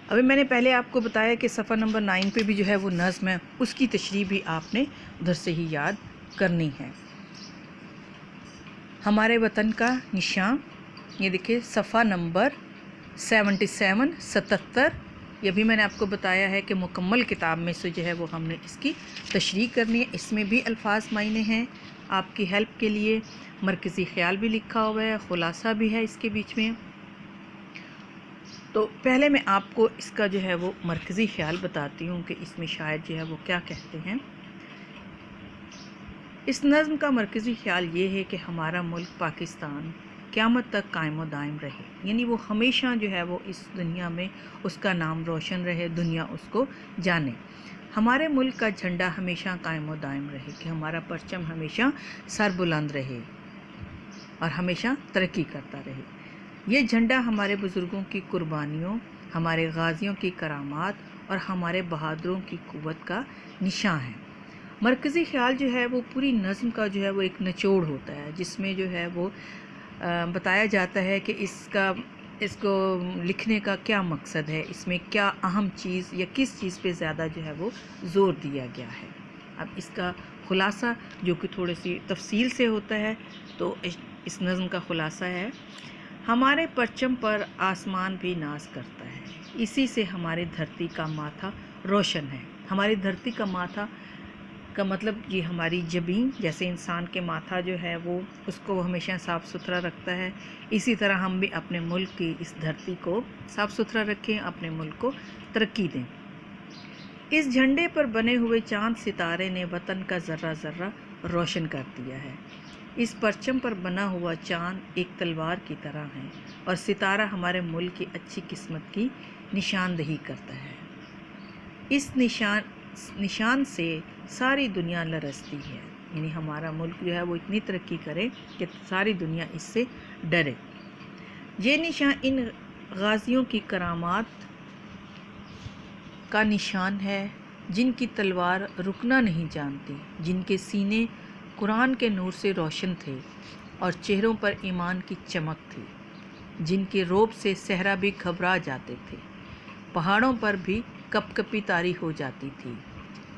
ابھی میں نے پہلے آپ کو بتایا کہ صفحہ نمبر 9 پہ بھی جو ہے وہ نظم ہے، اس کی تشریح بھی آپ نے ادھر سے ہی یاد کرنی ہے۔ ہمارے وطن کا نشان، یہ دیکھیں صفحہ نمبر 77 یہ بھی میں نے آپ کو بتایا ہے کہ مکمل کتاب میں سے جو ہے وہ ہم نے اس کی تشریح کرنی ہے۔ اس میں بھی الفاظ معنی ہیں آپ کی ہیلپ کے لیے، مرکزی خیال بھی لکھا ہوا ہے، خلاصہ بھی ہے اس کے بیچ میں۔ تو پہلے میں آپ کو اس کا جو ہے وہ مرکزی خیال بتاتی ہوں کہ اس میں شاعر جو ہے وہ کیا کہتے ہیں۔ اس نظم کا مرکزی خیال یہ ہے کہ ہمارا ملک پاکستان قیامت تک قائم و دائم رہے، یعنی وہ ہمیشہ جو ہے وہ اس دنیا میں اس کا نام روشن رہے، دنیا اس کو جانے۔ ہمارے ملک کا جھنڈا ہمیشہ قائم و دائم رہے، کہ ہمارا پرچم ہمیشہ سر بلند رہے اور ہمیشہ ترقی کرتا رہے۔ یہ جھنڈا ہمارے بزرگوں کی قربانیوں، ہمارے غازیوں کی کرامات اور ہمارے بہادروں کی قوت کا نشان ہے۔ مرکزی خیال جو ہے وہ پوری نظم کا جو ہے وہ ایک نچوڑ ہوتا ہے، جس میں جو ہے وہ بتایا جاتا ہے کہ اس کو لکھنے کا کیا مقصد ہے، اس میں کیا اہم چیز یا کس چیز پہ زیادہ جو ہے وہ زور دیا گیا ہے۔ اب اس کا خلاصہ جو کہ تھوڑی سی تفصیل سے ہوتا ہے، تو اس نظم کا خلاصہ ہے: ہمارے پرچم پر آسمان بھی ناز کرتا ہے، اسی سے ہماری دھرتی کا ماتھا روشن ہے۔ ہماری دھرتی کا ماتھا کا مطلب یہ ہماری جبین، جیسے انسان کے ماتھا جو ہے وہ اس کو ہمیشہ صاف ستھرا رکھتا ہے، اسی طرح ہم بھی اپنے ملک کی اس دھرتی کو صاف ستھرا رکھیں، اپنے ملک کو ترقی دیں۔ اس جھنڈے پر بنے ہوئے چاند ستارے نے وطن کا ذرہ ذرہ روشن کر دیا ہے۔ اس پرچم پر بنا ہوا چاند ایک تلوار کی طرح ہے اور ستارہ ہمارے ملک کی اچھی قسمت کی نشاندہی کرتا ہے۔ اس نشان سے ساری دنیا لرزتی ہے، یعنی ہمارا ملک جو ہے وہ اتنی ترقی کرے کہ ساری دنیا اس سے ڈرے۔ یہ نشان ان غازیوں کی کرامات کا نشان ہے جن کی تلوار رکنا نہیں جانتی، جن کے سینے قرآن کے نور سے روشن تھے اور چہروں پر ایمان کی چمک تھی، جن کے رعب سے صحرا بھی گھبرا جاتے تھے، پہاڑوں پر بھی کپ کپی طاری ہو جاتی تھی۔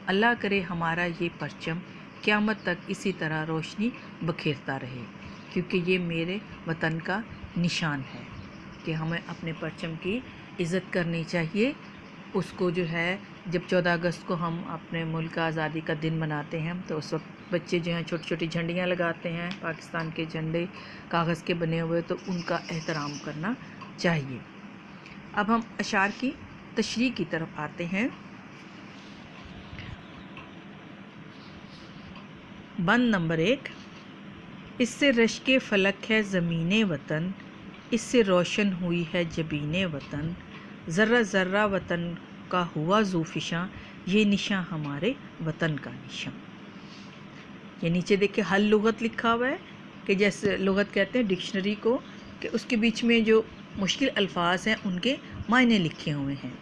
اللہ کرے ہمارا یہ پرچم قیامت تک اسی طرح روشنی بکھیرتا رہے، کیونکہ یہ میرے وطن کا نشان ہے کہ ہمیں اپنے پرچم کی عزت کرنی چاہیے۔ اس کو جو ہے جب 14 اگست کو ہم اپنے ملک کا آزادی کا دن مناتے ہیں تو اس وقت بچے جو ہیں چھوٹی چھوٹی جھنڈیاں لگاتے ہیں، پاکستان کے جھنڈے کاغذ کے بنے ہوئے، تو ان کا احترام کرنا چاہیے۔ اب ہم اشعار کی تشریح کی طرف آتے ہیں۔ بند نمبر 1: اس سے رشک فلک ہے زمین وطن، اس سے روشن ہوئی ہے جبین وطن، ذرہ ذرہ وطن کا ہوا ذو فشاں، یہ نشاں ہمارے وطن کا نشاں۔ یہ نیچے دیکھیں حل لغت لکھا ہوا ہے، کہ جیسے لغت کہتے ہیں ڈکشنری کو، کہ اس کے بیچ میں جو مشکل الفاظ ہیں ان کے معنی لکھے ہوئے ہیں۔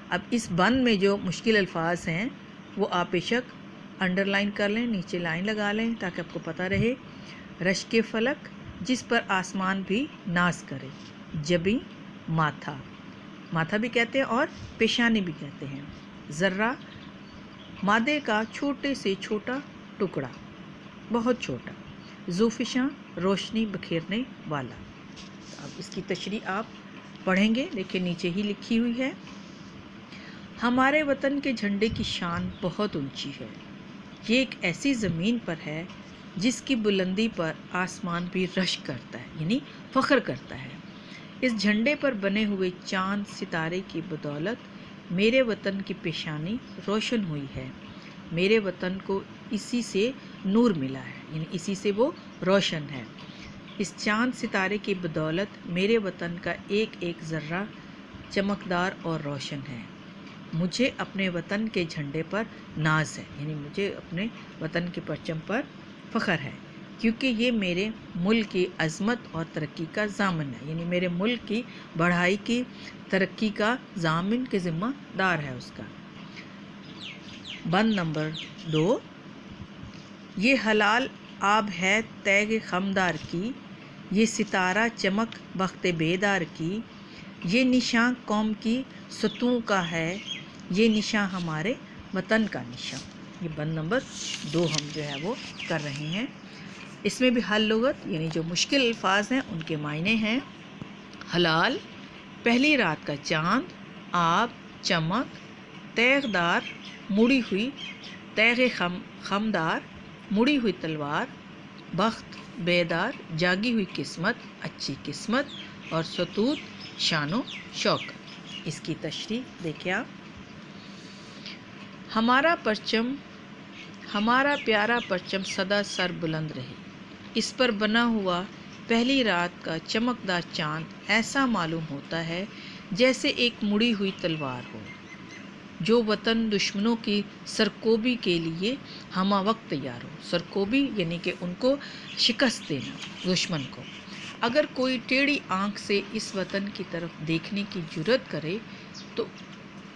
اب اس بند میں جو مشکل الفاظ ہیں وہ آپ بے شک انڈر لائن کر لیں، نیچے لائن لگا لیں تاکہ آپ کو پتہ رہے۔ رشک فلک، جس پر آسمان بھی ناز کرے، جبیں ماتھا، ماتھا بھی کہتے ہیں اور پیشانی بھی کہتے ہیں، ذرہ مادے کا چھوٹے سے چھوٹا ٹکڑا، بہت چھوٹا، ذو فشاں روشنی بکھیرنے والا۔ اب اس کی تشریح آپ پڑھیں گے، دیکھیں نیچے ہی لکھی ہوئی ہے: ہمارے وطن کے جھنڈے کی شان بہت اونچی ہے، یہ ایک ایسی زمین پر ہے جس کی بلندی پر آسمان بھی رشک کرتا ہے، یعنی فخر کرتا ہے۔ اس جھنڈے پر بنے ہوئے چاند ستارے کی بدولت میرے وطن کی پیشانی روشن ہوئی ہے، میرے وطن کو اسی سے نور ملا ہے، یعنی اسی سے وہ روشن ہے۔ اس چاند ستارے کی بدولت میرے وطن کا ایک ایک ذرہ چمکدار اور روشن ہے۔ مجھے اپنے وطن کے جھنڈے پر ناز ہے، یعنی مجھے اپنے وطن کے پرچم پر فخر ہے، کیونکہ یہ میرے ملک کی عظمت اور ترقی کا ضامن ہے، یعنی میرے ملک کی بڑھائی کی ترقی کا ضامن کے ذمہ دار ہے اس کا۔ بند نمبر 2: یہ حلال آب ہے تیغ خمدار کی، یہ ستارہ چمک بخت بیدار کی، یہ نشان قوم کی ستون کا ہے، یہ نشان ہمارے وطن کا نشان۔ یہ بند نمبر 2 ہم جو ہے وہ کر رہے ہیں۔ اس میں بھی حل لغت یعنی جو مشکل الفاظ ہیں ان کے معنی ہیں: حلال، پہلی رات کا چاند، آب، چمک، تیغ دار، مڑی ہوئی، تیغ خمدار، مڑی ہوئی تلوار، بخت، بیدار، جاگی ہوئی قسمت، اچھی قسمت، اور ستوت، شان و شوکت۔ اس کی تشریح دیکھیں آپ: ہمارا پرچم، ہمارا پیارا پرچم سدا سر بلند رہے، اس پر بنا ہوا پہلی رات کا چمکدار چاند ایسا معلوم ہوتا ہے جیسے ایک مڑی ہوئی تلوار ہو، جو وطن دشمنوں کی سرکوبی کے لیے ہمہ وقت تیار ہو۔ سرکوبی یعنی کہ ان کو شکست دینا، دشمن کو۔ اگر کوئی ٹیڑھی آنکھ سے اس وطن کی طرف دیکھنے کی جرات کرے تو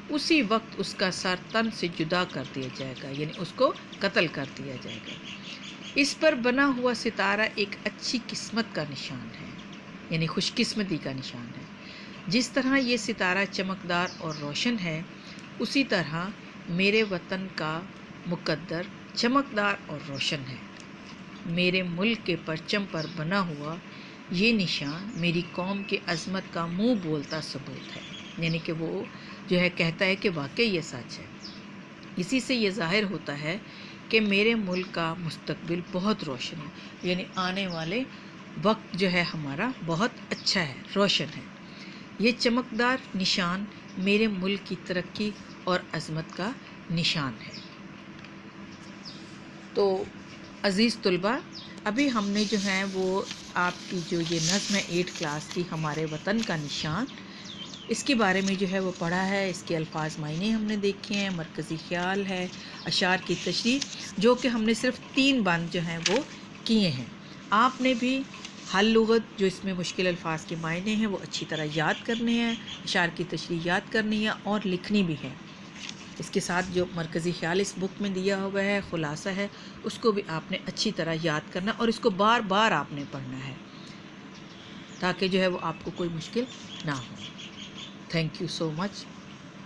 اسی وقت اس کا سر تن سے جدا کر دیا جائے گا، یعنی اس کو قتل کر دیا جائے گا۔ اس پر بنا ہوا ستارہ ایک اچھی قسمت کا نشان ہے، یعنی خوش قسمتی کا نشان ہے۔ جس طرح یہ ستارہ چمکدار اور روشن ہے، اسی طرح میرے وطن کا مقدر چمکدار اور روشن ہے۔ میرے ملک کے پرچم پر بنا ہوا یہ نشان میری قوم کی عظمت کا منہ بولتا ثبوت ہے، یعنی کہ وہ جو ہے کہتا ہے کہ واقعی یہ سچ ہے۔ اسی سے یہ ظاہر ہوتا ہے کہ میرے ملک کا مستقبل بہت روشن ہے، یعنی آنے والے وقت جو ہے ہمارا بہت اچھا ہے، روشن ہے۔ یہ چمکدار نشان میرے ملک کی ترقی اور عظمت کا نشان ہے۔ تو عزیز طلباء، ابھی ہم نے جو ہے وہ آپ کی جو یہ نظم ہے 8 کلاس کی، ہمارے وطن کا نشان، اس کے بارے میں جو ہے وہ پڑھا ہے۔ اس کے الفاظ معنی ہم نے دیکھے ہیں، مرکزی خیال ہے، اشعار کی تشریح، جو کہ ہم نے صرف 3 بند جو ہیں وہ کیے ہیں۔ آپ نے بھی حل لغت جو اس میں مشکل الفاظ کے معنی ہیں وہ اچھی طرح یاد کرنے ہیں، اشعار کی تشریح یاد کرنی ہے اور لکھنی بھی ہے۔ اس کے ساتھ جو مرکزی خیال اس بک میں دیا ہوا ہے، خلاصہ ہے، اس کو بھی آپ نے اچھی طرح یاد کرنا اور اس کو بار بار آپ نے پڑھنا ہے تاکہ جو ہے وہ آپ کو کوئی مشکل نہ ہو۔ Thank you so much.